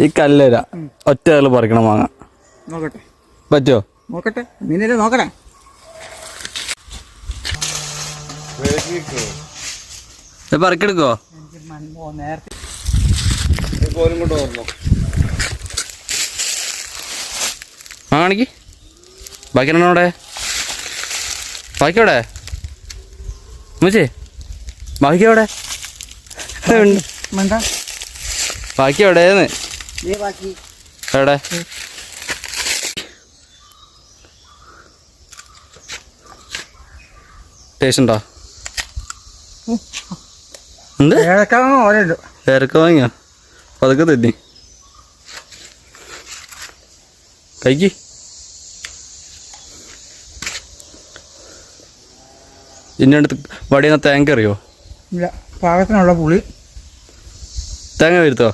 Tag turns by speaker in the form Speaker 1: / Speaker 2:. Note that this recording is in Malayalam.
Speaker 1: ഈ കല്ലര ഒറ്റ പറിക്കണം മാങ്ങ.
Speaker 2: നോക്കട്ടെ
Speaker 1: പറ്റുമോ?
Speaker 2: നോക്കട്ടെ, മീനിലെ നോക്കണേ.
Speaker 1: പറിക്കെടുക്കോ?
Speaker 2: നേരത്തെ
Speaker 1: മാങ്ങണിക്ക് ബാക്കി എവിടെ? ബാക്കി എവിടെ? മുച്ചേ ബാക്കി എവിടെ? ബാക്കി എവിടെയെന്ന്? എവിടെ? ടേസ്റ്റ് ഉണ്ടോ? എന്ത് ഏരക്ക വാങ്ങിയോ? അതൊക്കെ തന്നെ കഴിക്ക്. ഇന്നടുത്ത് വടിയുന്ന തേങ്ങ അറിയോ?
Speaker 2: ഇല്ല, പാകത്തിനുള്ള പുളി.
Speaker 1: തേങ്ങ വരുത്തോ?